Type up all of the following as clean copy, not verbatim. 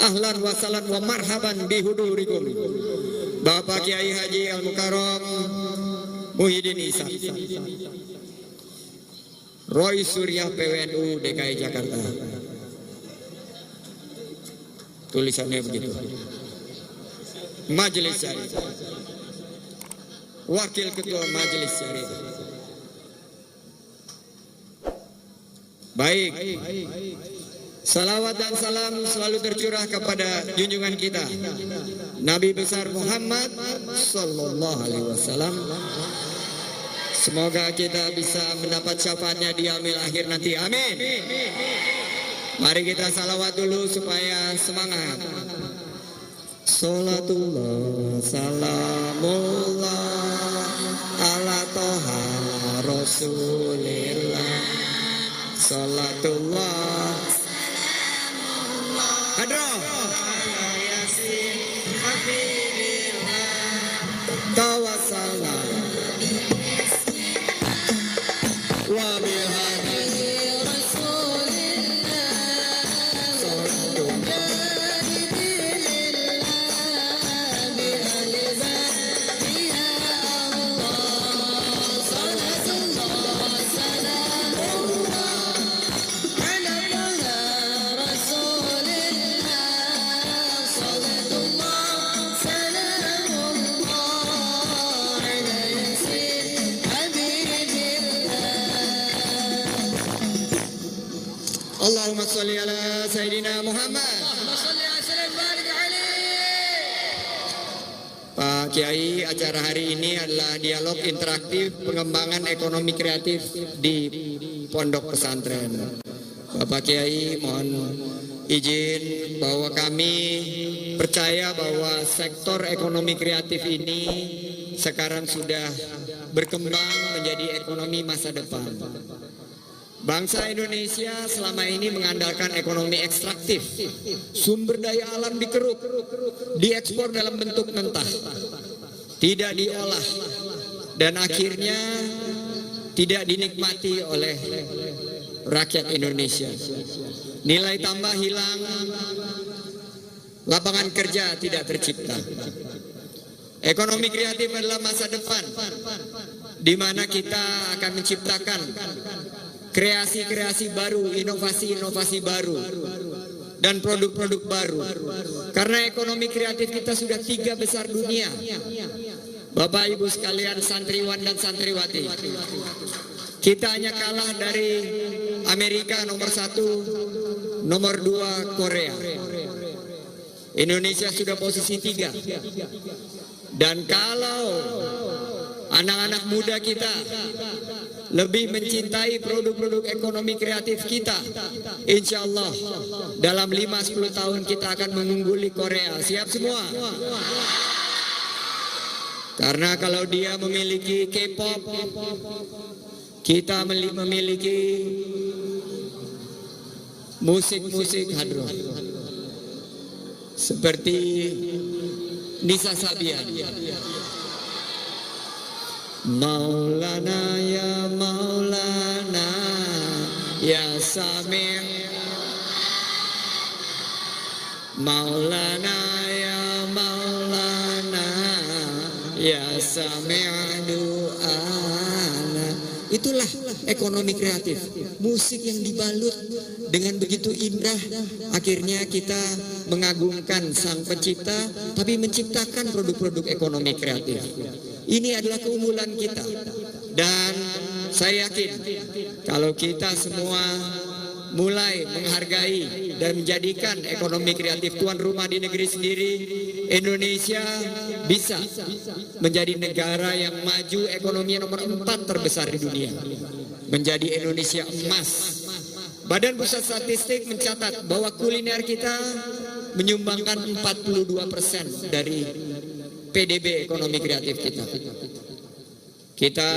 Ahlan wa salam wa marhaban bihudurikum Bapak Kiai Haji Al Mukarram Muhyiddin Isa, Roy Surya PWNU DKI Jakarta. Tulisannya begitu. Majelis Syarif, Wakil Ketua Majelis Syarif. Baik, salawat dan salam selalu tercurah kepada junjungan kita Nabi besar Muhammad Sallallahu Alaihi Wasallam. Semoga kita bisa mendapat syafaatnya di yaumil akhir nanti. Amin. Mari kita salawat dulu supaya semangat. Salatullah salamullah ala toha rasulillah. Salatullah salamullah hadroh yasin habibillah tawassalam wa bihadi rasulillah salatullah Allahumma sholli ala Sayyidina Muhammad. Pak Kiai, acara hari ini adalah dialog interaktif pengembangan ekonomi kreatif di pondok pesantren. Bapak Kiai, mohon izin bahwa kami percaya bahwa sektor ekonomi kreatif ini sekarang sudah berkembang menjadi ekonomi masa depan. Bangsa Indonesia selama ini mengandalkan ekonomi ekstraktif. Sumber daya alam dikeruk, diekspor dalam bentuk mentah, tidak diolah, dan akhirnya tidak dinikmati oleh rakyat Indonesia. Nilai tambah hilang, lapangan kerja tidak tercipta. Ekonomi kreatif adalah masa depan, di mana kita akan menciptakan kreasi-kreasi baru, inovasi-inovasi baru, dan produk-produk baru. Karena ekonomi kreatif kita sudah 3 besar dunia. Bapak Ibu sekalian, santriwan dan santriwati, kita hanya kalah dari Amerika nomor 1, nomor 2 Korea. Indonesia sudah posisi 3. Dan kalau anak-anak muda kita lebih mencintai produk-produk ekonomi kreatif kita, insya Allah dalam 5-10 tahun kita akan mengungguli Korea. Siap semua? Karena kalau dia memiliki K-pop, kita memiliki musik-musik hadroh seperti Nisa Sabian. Maulana ya Maulana ya Sami' Maulana ya Maulana ya Sami' du'ana. Itulah ekonomi kreatif, musik yang dibalut dengan begitu indah. Akhirnya kita mengagungkan sang pencipta, tapi menciptakan produk-produk ekonomi kreatif. Ini adalah keunggulan kita. Dan saya yakin kalau kita semua mulai menghargai dan menjadikan ekonomi kreatif tuan rumah di negeri sendiri, Indonesia bisa menjadi negara yang maju, ekonomi nomor 4 terbesar di dunia, menjadi Indonesia emas. Badan Pusat Statistik mencatat bahwa kuliner kita menyumbangkan 42% dari PDB ekonomi kreatif kita. Kita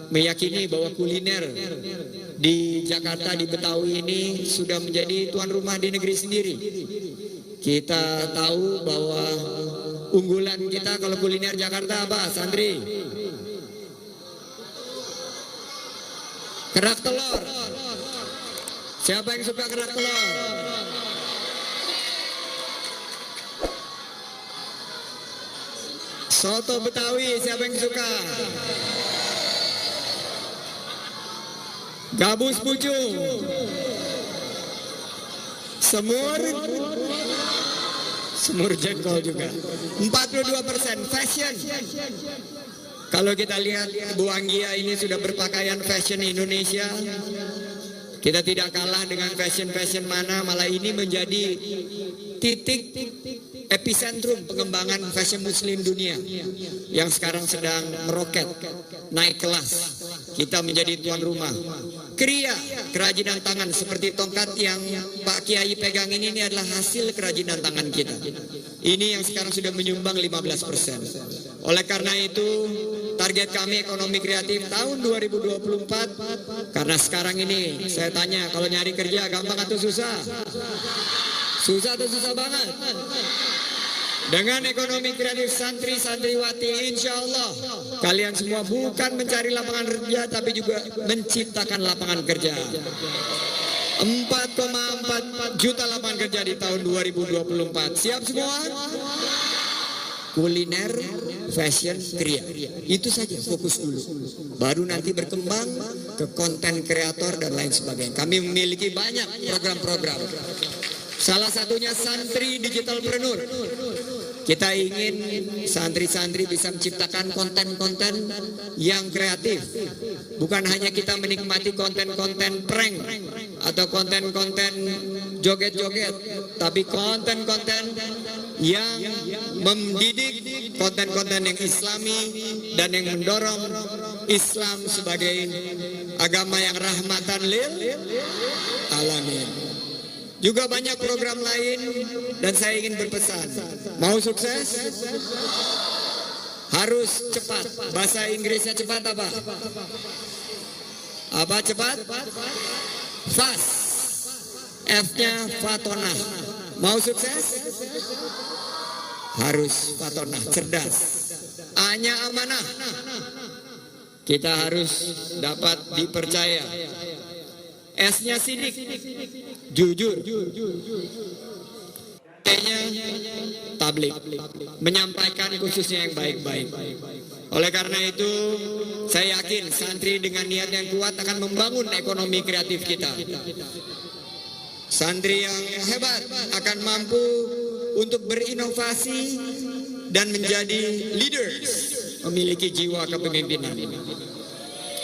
meyakini bahwa kuliner di Jakarta, di Betawi ini sudah menjadi tuan rumah di negeri sendiri. Kita tahu bahwa unggulan kita kalau kuliner Jakarta apa, Sandri? Kerak telur. Siapa yang suka kerak telur? Soto Betawi, siapa yang suka? Gabus pucung. Semur jengkol juga. 42%. Fashion. Kalau kita lihat Bu Anggia ini sudah berpakaian fashion Indonesia. Kita tidak kalah dengan fashion mana, malah ini menjadi titik epicentrum pengembangan fashion muslim dunia yang sekarang sedang meroket, naik kelas. Kita menjadi tuan rumah. Kriya, kerajinan tangan seperti tongkat yang Pak Kiai pegang ini adalah hasil kerajinan tangan kita. Ini yang sekarang sudah menyumbang 15%. Oleh karena itu, target kami ekonomi kreatif tahun 2024, karena sekarang ini saya tanya, kalau nyari kerja gampang atau susah? Susah atau susah banget? Dengan ekonomi kreatif santri-santriwati, insya Allah kalian semua bukan mencari lapangan kerja, tapi juga menciptakan lapangan kerja. 4,4 juta lapangan kerja di tahun 2024. Siap semua? Kuliner, fashion, kriya. Itu saja, fokus dulu. Baru nanti berkembang ke konten kreator dan lain sebagainya. Kami memiliki banyak program-program. Salah satunya Santri Digitalpreneur. Kita ingin santri-santri bisa menciptakan konten-konten yang kreatif. Bukan hanya kita menikmati konten-konten prank atau konten-konten joget-joget, tapi konten-konten yang mendidik, konten-konten yang islami dan yang mendorong Islam sebagai agama yang rahmatan lil alamin. Juga banyak program lain, dan saya ingin berpesan, mau sukses harus cepat. Bahasa Inggrisnya cepat apa? Apa cepat? Fast. F-nya fatonah. Mau sukses harus fatonah, cerdas. A-nya amanah. Kita harus dapat dipercaya. S-nya sidik, jujur. T-nya tablik, menyampaikan khususnya yang baik-baik. Oleh karena itu, saya yakin santri dengan niat yang kuat akan membangun ekonomi kreatif kita. Santri yang hebat akan mampu untuk berinovasi dan menjadi leaders, memiliki jiwa kepemimpinan.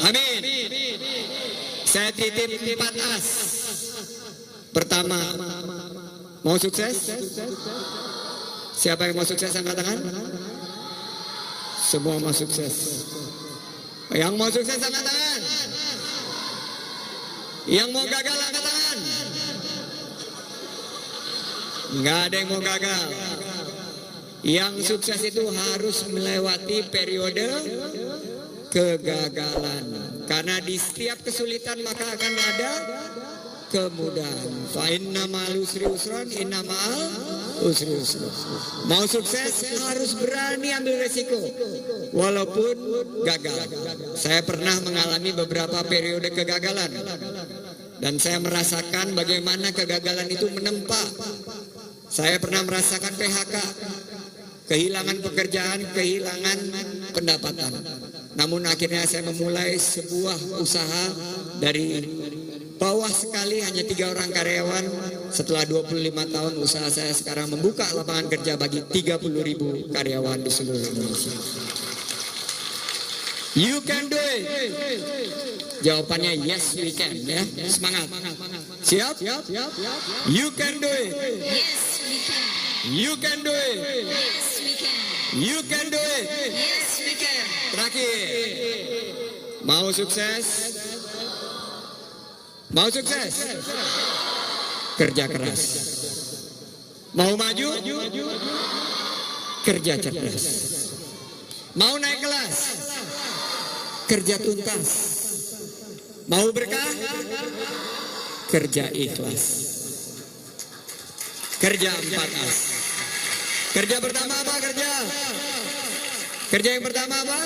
Amin. Saya titip 4 as. Pertama, mau sukses? Siapa yang mau sukses angkat tangan? Semua mau sukses. Yang mau sukses angkat tangan. Yang mau gagal angkat tangan. Nggak ada yang mau gagal. Yang sukses itu harus melewati periode kegagalan. Karena di setiap kesulitan maka akan ada kemudahan. Fa inna ma'al usri usran, inna ma'al usri usran. Mau sukses harus berani ambil resiko walaupun gagal. Saya pernah mengalami beberapa periode kegagalan, dan saya merasakan bagaimana kegagalan itu menempa. Saya pernah merasakan PHK, kehilangan pekerjaan, kehilangan pendapatan. Namun akhirnya saya memulai sebuah usaha dari bawah sekali, hanya 3 orang karyawan. Setelah 25 tahun usaha saya sekarang membuka lapangan kerja bagi 30.000 karyawan di seluruh Indonesia. You can do it. Jawabannya yes we can, ya. Semangat. Siap? You can do it. Yes, we can. You can do it. Yes, we can. You can do it. Yes, we can. Terakhir, mau sukses? Mau sukses? Kerja keras. Mau maju? Kerja cerdas. Mau naik kelas? Kerja tuntas. Mau berkah? Kerja ikhlas. Kerja 4 as. Kerja pertama apa kerja? Kerja yang pertama apa?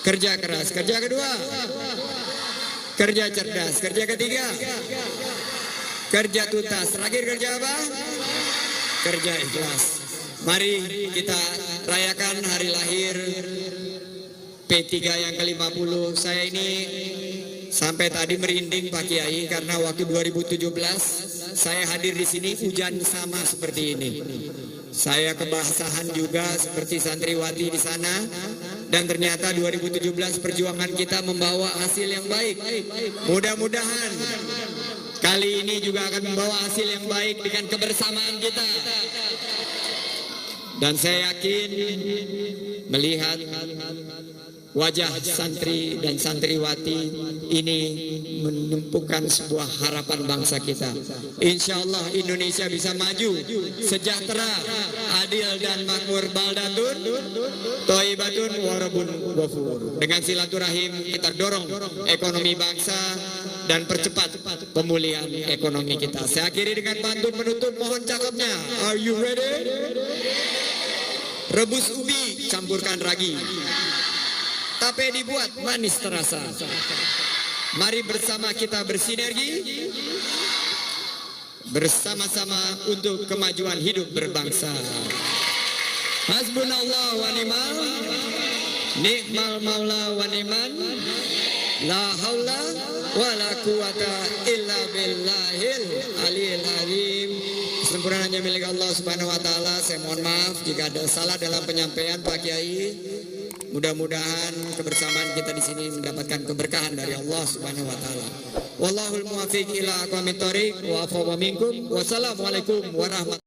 Kerja keras. Kerja kedua? Kerja cerdas. Kerja ketiga? Kerja tuntas. Terakhir kerja apa? Kerja ikhlas. Mari kita rayakan hari lahir P3 yang ke-50. Saya ini sampai tadi merinding Pak Kiai karena waktu 2017 saya hadir di sini hujan sama seperti ini. Saya kebasahan juga seperti santriwati di sana, dan ternyata 2017 perjuangan kita membawa hasil yang baik. Mudah-mudahan kali ini juga akan membawa hasil yang baik dengan kebersamaan kita. Dan saya yakin melihat wajah santri dan santriwati ini menumpukan sebuah harapan bangsa kita. Insya Allah Indonesia bisa maju, sejahtera, adil dan makmur, baldatun, thayyibatun, warabun ghafur. Dengan silaturahim kita dorong ekonomi bangsa dan percepat pemulihan ekonomi kita. Saya akhiri dengan pantun penutup, mohon cakapnya. Are you ready? Rebus ubi, campurkan ragi. Tape dibuat manis terasa. Mari bersama kita bersinergi, bersama-sama untuk kemajuan hidup berbangsa. Hasbunallah wa ni'mal, ni'mal maula wa ni'man, la haula wa la quwata illa billahil aliyil azim. Sempurnanya milik Allah Subhanahu wa taala. Saya mohon maaf jika ada salah dalam penyampaian Pak Kiai. Mudah-mudahan kebersamaan kita di sini mendapatkan keberkahan dari Allah Subhanahu wa taala. Wallahul muwaffiq ila aqwamit thoriq wa afa minkum. Wassalamualaikum warahmatullahi